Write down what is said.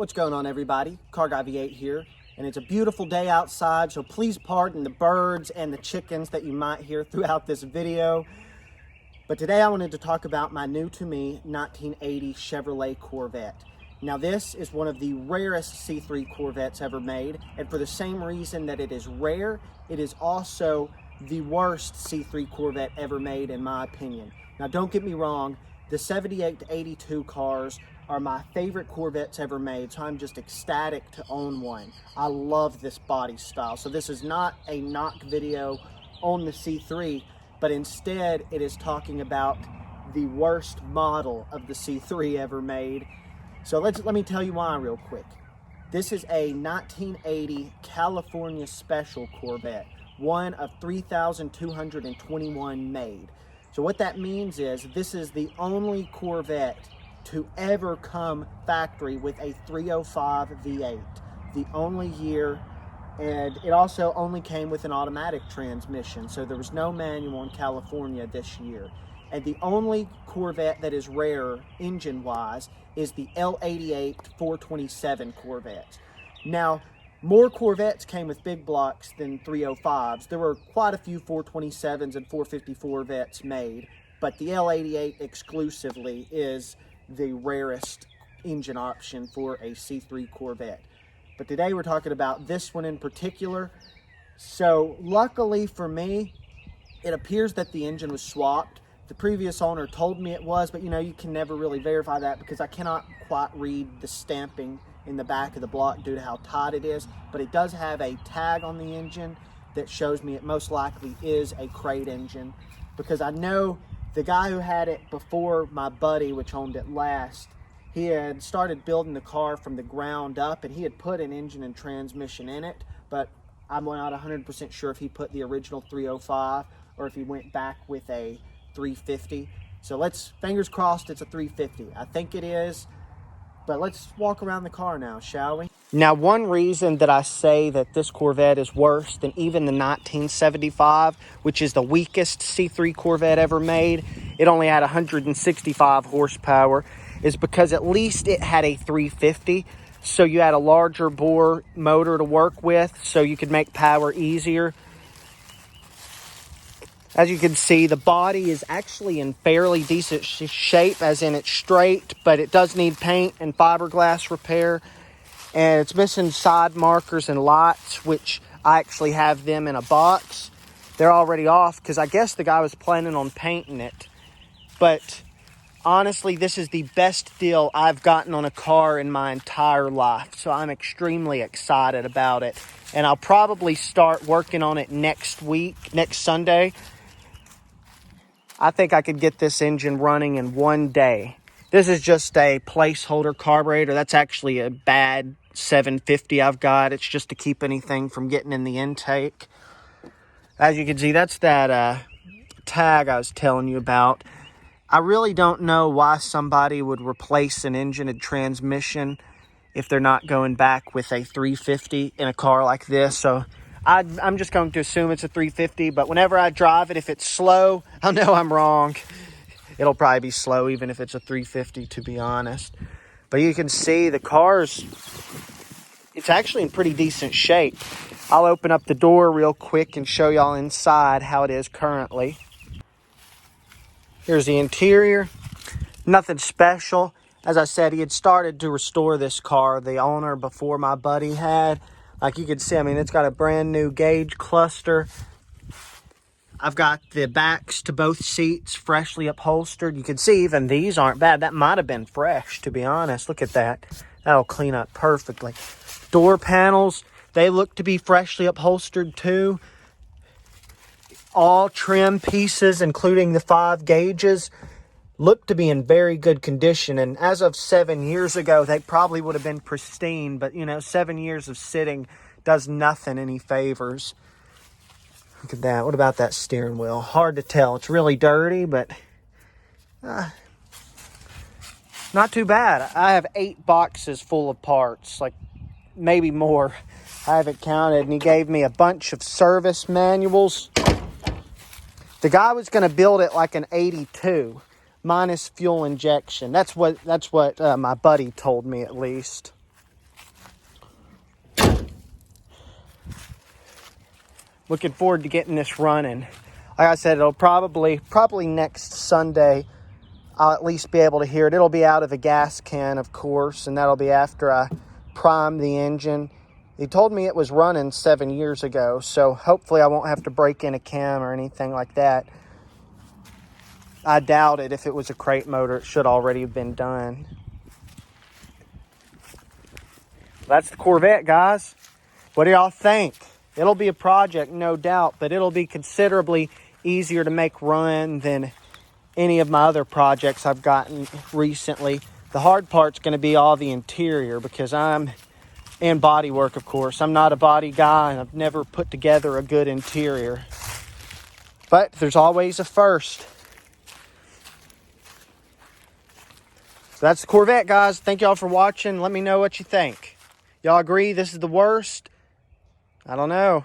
What's going on, everybody? Car Guy V8 here, and it's a beautiful day outside, so please pardon the birds and the chickens that you might hear throughout this video. But today I wanted to talk about my new to me 1980 Chevrolet Corvette. Now this is one of the rarest C3 Corvettes ever made, and for the same reason that it is rare, it is also the worst C3 Corvette ever made in my opinion. Now don't get me wrong, the 78 to 82 cars are my favorite Corvettes ever made, so I'm just ecstatic to own one. I love this body style. So this is not a knock video on the C3, but instead it is talking about the worst model of the C3 ever made. So let me tell you why real quick. This is a 1980 California Special Corvette, one of 3,221 made. So what that means is this is the only Corvette to ever come factory with a 305 V8, the only year, and it also only came with an automatic transmission, so there was no manual in California this year. And the only Corvette that is rare engine-wise is the L88 427 Corvette. Now, more Corvettes came with big blocks than 305s. There were quite a few 427s and 454 Vettes made, but the L88 exclusively is the rarest engine option for a C3 Corvette. But today we're talking about this one in particular. So luckily for me, it appears that the engine was swapped. The previous owner told me it was, but you can never really verify that because I cannot quite read the stamping in the back of the block due to how tight it is. But it does have a tag on the engine that shows me it most likely is a crate engine, because I know the guy who had it before my buddy, which owned it last, he had started building the car from the ground up and he had put an engine and transmission in it, but I'm not 100% sure if he put the original 305 or if he went back with a 350. So fingers crossed it's a 350. I think it is, but let's walk around the car now, shall we? Now, one reason that I say that this Corvette is worse than even the 1975, which is the weakest C3 Corvette ever made, it only had 165 horsepower, is because at least it had a 350. So you had a larger bore motor to work with, so you could make power easier. As you can see, the body is actually in fairly decent shape, as in it's straight, but it does need paint and fiberglass repair. And it's missing side markers and lights, which I actually have them in a box. They're already off because I guess the guy was planning on painting it. But honestly, this is the best deal I've gotten on a car in my entire life. So I'm extremely excited about it. And I'll probably start working on it next Sunday. I think I could get this engine running in one day. This is just a placeholder carburetor. That's actually a bad 750 I've got. It's just to keep anything from getting in the intake. As you can see, that's that tag I was telling you about. I really don't know why somebody would replace an engine and transmission if they're not going back with a 350 in a car like this. So I'm just going to assume it's a 350, but whenever I drive it, if it's slow, I'll know I'm wrong. It'll probably be slow even if it's a 350, to be honest. But you can see the car's, it's actually in pretty decent shape. I'll open up the door real quick and show y'all inside how it is currently. Here's the interior. Nothing special. As I said, he had started to restore this car, the owner before my buddy had. Like you can see, it's got a brand new gauge cluster. I've got the backs to both seats freshly upholstered. You can see even these aren't bad. That might have been fresh, to be honest. Look at that. That'll clean up perfectly. Door panels, they look to be freshly upholstered too. All trim pieces, including the 5 gauges, look to be in very good condition. And as of 7 years ago, they probably would have been pristine. But, 7 years of sitting does nothing any favors. Look at that. What about that steering wheel? Hard to tell. It's really dirty, but not too bad. I have 8 boxes full of parts, like maybe more. I haven't counted. And he gave me a bunch of service manuals. The guy was going to build it like an 82, minus fuel injection. That's what my buddy told me, at least. looking forward to getting this running. Like I said, it'll probably next Sunday, I'll at least be able to hear it. It'll be out of the gas can, of course, and that'll be after I prime the engine. He told me it was running 7 years ago, so hopefully I won't have to break in a cam or anything like that. I doubt it. If it was a crate motor, it should already have been done. That's the Corvette, guys. What do y'all think? It'll be a project, no doubt, but it'll be considerably easier to make run than any of my other projects I've gotten recently. The hard part's going to be all the interior, because and body work, of course. I'm not a body guy, and I've never put together a good interior. But there's always a first. So that's the Corvette, guys. Thank y'all for watching. Let me know what you think. Y'all agree this is the worst? I don't know.